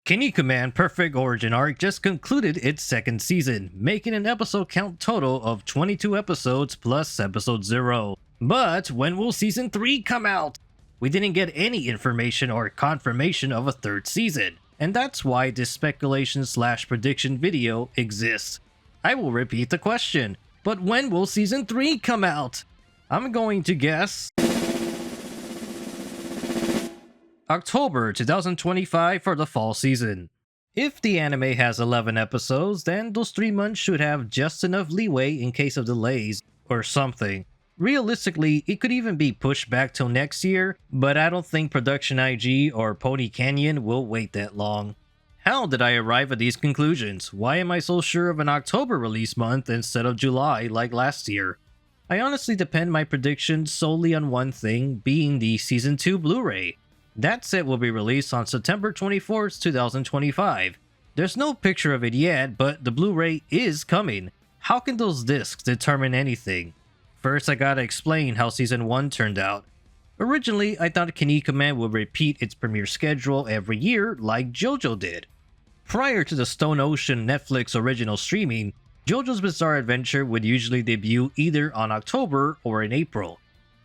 Kinnikuman Perfect Origin Arc just concluded its second season, making an episode count total of 22 episodes plus episode 0. But when will season 3 come out? We didn't get any information or confirmation of a third season, and that's why this speculation/prediction video exists. I will repeat the question, but when will season 3 come out? I'm going to guess October 2025 for the fall season. If the anime has 11 episodes, then those 3 months should have just enough leeway in case of delays or something. Realistically, it could even be pushed back till next year, but I don't think Production IG or Pony Canyon will wait that long. How did I arrive at these conclusions? Why am I so sure of an October release month instead of July like last year? I honestly depend my predictions solely on one thing, being the Season 2 Blu-ray. That set will be released on September 24th, 2025. There's no picture of it yet, but the Blu-ray is coming. How can those discs determine anything? First, I gotta explain how Season 1 turned out. Originally, I thought Kinnikuman would repeat its premiere schedule every year like JoJo did. Prior to the Stone Ocean Netflix original streaming, JoJo's Bizarre Adventure would usually debut either on October or in April.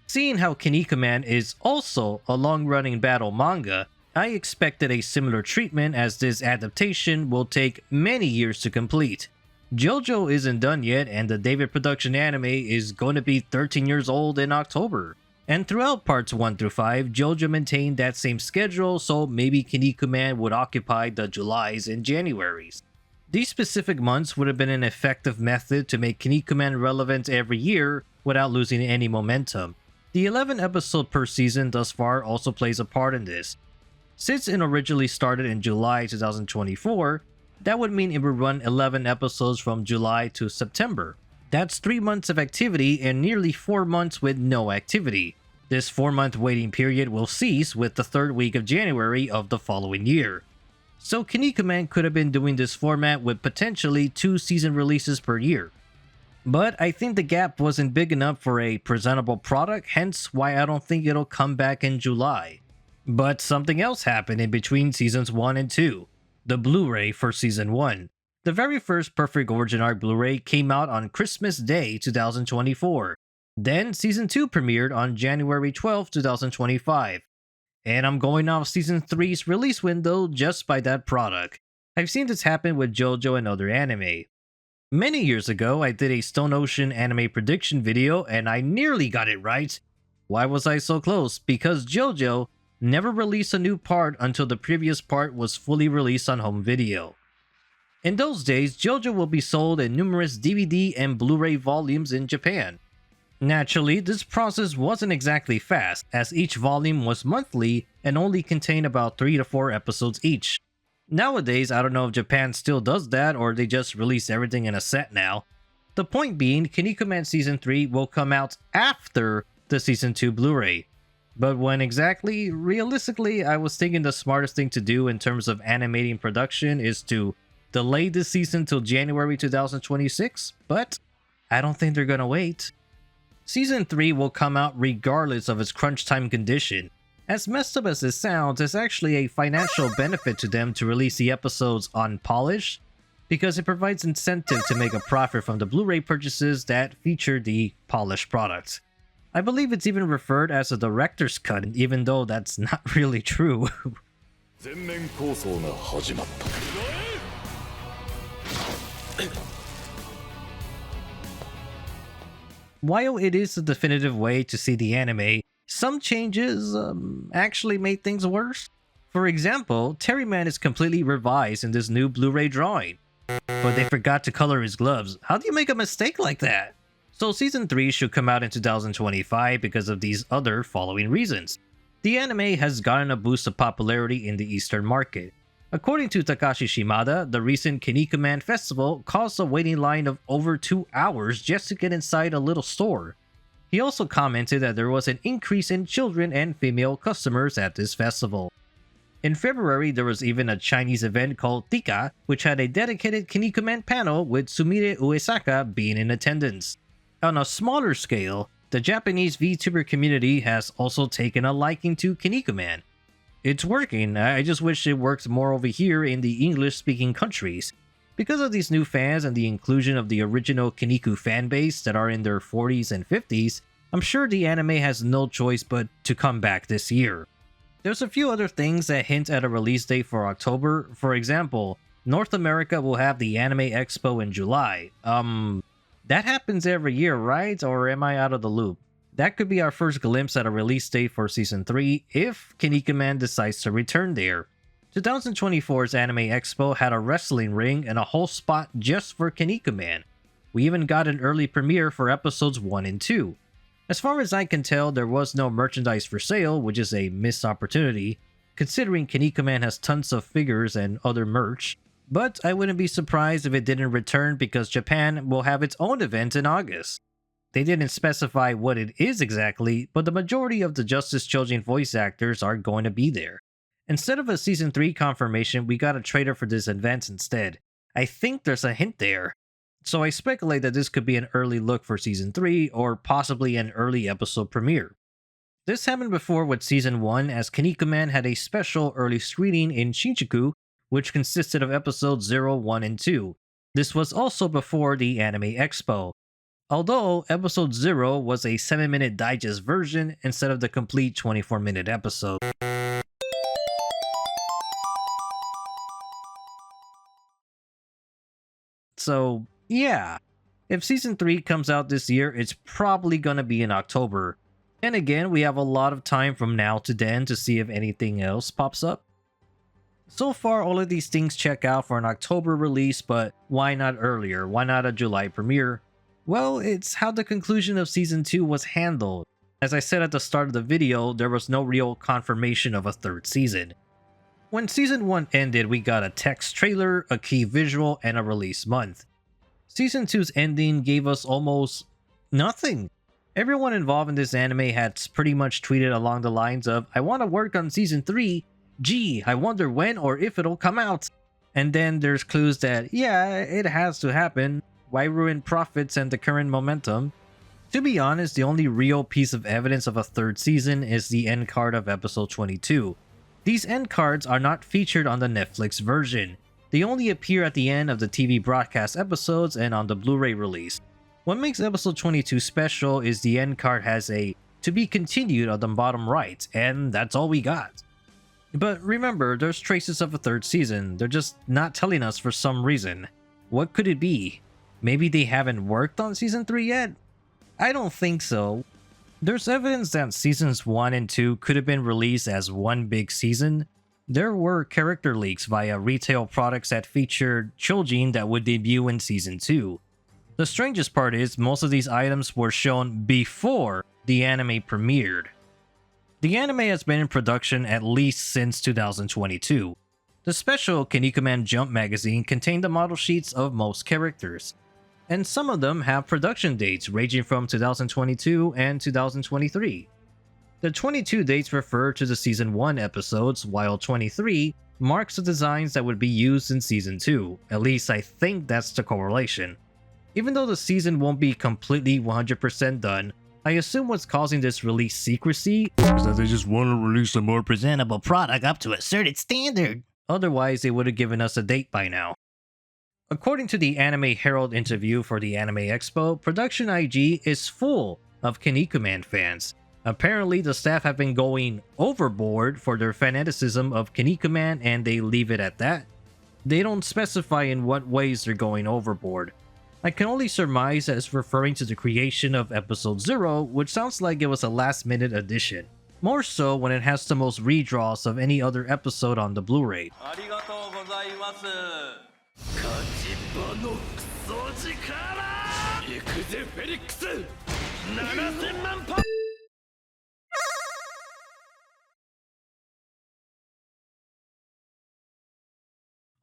Seeing how Kinnikuman is also a long-running battle manga, I expected a similar treatment as this adaptation will take many years to complete. JoJo isn't done yet, and the David production anime is going to be 13 years old in October. And throughout parts 1 through 5, JoJo maintained that same schedule, so maybe Kinnikuman would occupy the Julys and Januaries. These specific months would have been an effective method to make Kinnikuman relevant every year without losing any momentum. The 11 episode per season thus far also plays a part in this. Since it originally started in July 2024, that would mean it would run 11 episodes from July to September. That's 3 months of activity and nearly 4 months with no activity. This 4-month waiting period will cease with the 3rd week of January of the following year. So Kinnikuman could have been doing this format with potentially 2 season releases per year. But I think the gap wasn't big enough for a presentable product, hence why I don't think it'll come back in July. But something else happened in between seasons 1 and 2. The Blu-ray for season 1. The very first Perfect Origin Arc Blu-ray came out on Christmas Day 2024. Then season 2 premiered on January 12, 2025. And I'm going off season 3's release window just by that product. I've seen this happen with JoJo and other anime. Many years ago, I did a Stone Ocean anime prediction video and I nearly got it right. Why was I so close? Because JoJo never released a new part until the previous part was fully released on home video. In those days, JoJo will be sold in numerous DVD and Blu-ray volumes in Japan. Naturally, this process wasn't exactly fast, as each volume was monthly and only contained about 3 to 4 episodes each. Nowadays, I don't know if Japan still does that or they just release everything in a set now. The point being, Kinnikuman Season 3 will come out after the Season 2 Blu-ray. But when exactly? Realistically, I was thinking the smartest thing to do in terms of animating production is to delay this season till January 2026, but I don't think they're gonna wait. Season 3 will come out regardless of its crunch time condition. As messed up as this sounds, it's actually a financial benefit to them to release the episodes unpolished, because it provides incentive to make a profit from the Blu-ray purchases that feature the polished product. I believe it's even referred as a director's cut, even though that's not really true. While it is the definitive way to see the anime, some changes actually made things worse. For example, Terryman is completely revised in this new Blu-ray drawing, but they forgot to color his gloves. How do you make a mistake like that? So Season 3 should come out in 2025 because of these other following reasons. The anime has gotten a boost of popularity in the Eastern market. According to Takashi Shimada, the recent Kinnikuman Festival caused a waiting line of over 2 hours just to get inside a little store. He also commented that there was an increase in children and female customers at this festival. In February, there was even a Chinese event called Tika, which had a dedicated Kinnikuman panel with Sumire Uesaka being in attendance. On a smaller scale, the Japanese VTuber community has also taken a liking to Kinnikuman. It's working. I just wish it worked more over here in the English-speaking countries. Because of these new fans and the inclusion of the original Kinniku fanbase that are in their 40s and 50s, I'm sure the anime has no choice but to come back this year. There's a few other things that hint at a release date for October. For example, North America will have the Anime Expo in July. That happens every year, right? Or am I out of the loop? That could be our first glimpse at a release date for Season 3 if Kinnikuman decides to return there. 2024's Anime Expo had a wrestling ring and a whole spot just for Kinnikuman. We even got an early premiere for episodes 1 and 2. As far as I can tell, there was no merchandise for sale, which is a missed opportunity, considering Kinnikuman has tons of figures and other merch. But I wouldn't be surprised if it didn't return because Japan will have its own event in August. They didn't specify what it is exactly, but the majority of the Justice Chojin voice actors are going to be there. Instead of a Season 3 confirmation, we got a trailer for this event instead. I think there's a hint there. So I speculate that this could be an early look for Season 3, or possibly an early episode premiere. This happened before with Season 1, as Kinnikuman had a special early screening in Shinjuku, which consisted of episodes 0, 1, and 2. This was also before the Anime Expo. Although episode 0 was a 7-minute digest version instead of the complete 24-minute episode. So, yeah. If Season 3 comes out this year, it's probably gonna be in October. And again, we have a lot of time from now to then to see if anything else pops up. So far, all of these things check out for an October release, but why not earlier? Why not a July premiere? Well, it's how the conclusion of Season 2 was handled. As I said at the start of the video, there was no real confirmation of a third season. When Season 1 ended, we got a text trailer, a key visual, and a release month. Season 2's ending gave us almost nothing. Everyone involved in this anime had pretty much tweeted along the lines of, "I want to work on Season 3, gee, I wonder when or if it'll come out." And then there's clues that, yeah, it has to happen. Why ruin profits and the current momentum? To be honest, the only real piece of evidence of a third season is the end card of episode 22. These end cards are not featured on the Netflix version. They only appear at the end of the TV broadcast episodes and on the Blu-ray release. What makes episode 22 special is the end card has a "to be continued" on the bottom right, and that's all we got. But remember, there's traces of a third season, they're just not telling us for some reason. What could it be? Maybe they haven't worked on Season 3 yet? I don't think so. There's evidence that Seasons 1 and 2 could have been released as one big season. There were character leaks via retail products that featured Chojin that would debut in Season 2. The strangest part is, most of these items were shown before the anime premiered. The anime has been in production at least since 2022. The special Kinnikuman Jump magazine contained the model sheets of most characters, and some of them have production dates ranging from 2022 and 2023. The 22 dates refer to the Season 1 episodes, while 23 marks the designs that would be used in Season 2. At least I think that's the correlation. Even though the season won't be completely 100% done, I assume what's causing this release secrecy is that they just want to release a more presentable product up to a certain standard. Otherwise, they would have given us a date by now. According to the Anime Herald interview for the Anime Expo, Production IG is full of Kinnikuman fans. Apparently, the staff have been going overboard for their fanaticism of Kinnikuman, and they leave it at that. They don't specify in what ways they're going overboard. I can only surmise that it's referring to the creation of Episode 0, which sounds like it was a last-minute addition. More so when it has the most redraws of any other episode on the Blu-ray.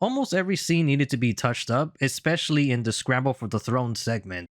Almost every scene needed to be touched up, especially in the Scramble for the Throne segment.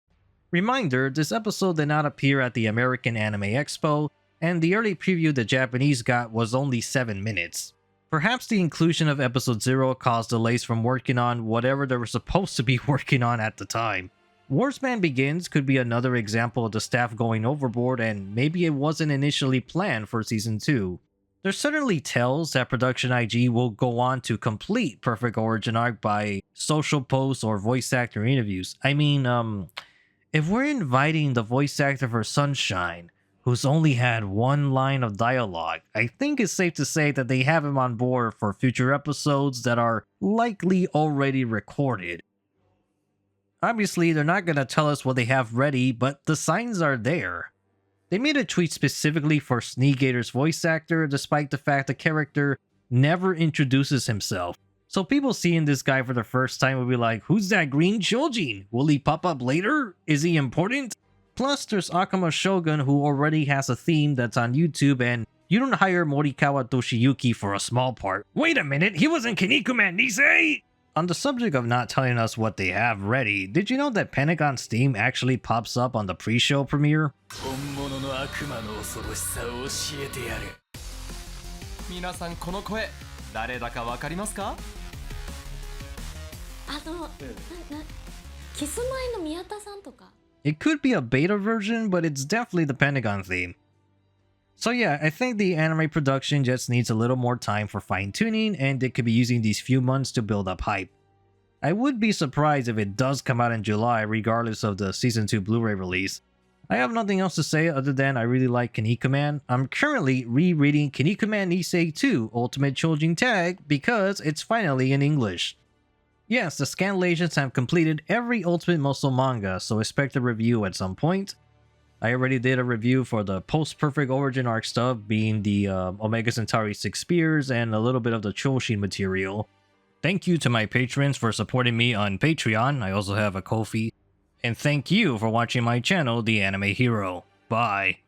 Reminder, this episode did not appear at the American Anime Expo, and the early preview the Japanese got was only 7 minutes. Perhaps the inclusion of episode 0 caused delays from working on whatever they were supposed to be working on at the time. Warsman Begins could be another example of the staff going overboard, and maybe it wasn't initially planned for Season 2. There's certainly tells that production IG will go on to complete Perfect Origin Arc by social posts or voice actor interviews. I mean, if we're inviting the voice actor for Sunshine, who's only had one line of dialogue, I think it's safe to say that they have him on board for future episodes that are likely already recorded. Obviously, they're not going to tell us what they have ready, but the signs are there. They made a tweet specifically for Sneegator's voice actor, despite the fact the character never introduces himself. So people seeing this guy for the first time will be like, who's that green Chojin? Will he pop up later? Is he important? Plus, there's Akuma Shogun, who already has a theme that's on YouTube, and you don't hire Morikawa Toshiyuki for a small part. Wait a minute, he was in Kinnikuman Nisei! On the subject of not telling us what they have ready, did you know that Pentagon's theme actually pops up on the pre-show premiere? 皆さんこの声誰だかわかりますか？キスマイの宮田さんとか。 It could be a beta version, but it's definitely the Pentagon theme. So yeah, I think the anime production just needs a little more time for fine-tuning, and they could be using these few months to build up hype. I would be surprised if it does come out in July, regardless of the Season 2 Blu-ray release. I have nothing else to say other than I really like Kinnikuman. I'm currently rereading Kinnikuman Nisei 2 Ultimate Chojin Tag because it's finally in English. Yes, the Scanlations have completed every Ultimate Muscle manga, so expect a review at some point. I already did a review for the post-Perfect Origin Arc stuff, being the Omega Centauri 6 Spears and a little bit of the Choshin material. Thank you to my patrons for supporting me on Patreon. I also have a Ko-fi. And thank you for watching my channel, The Anime Hero. Bye.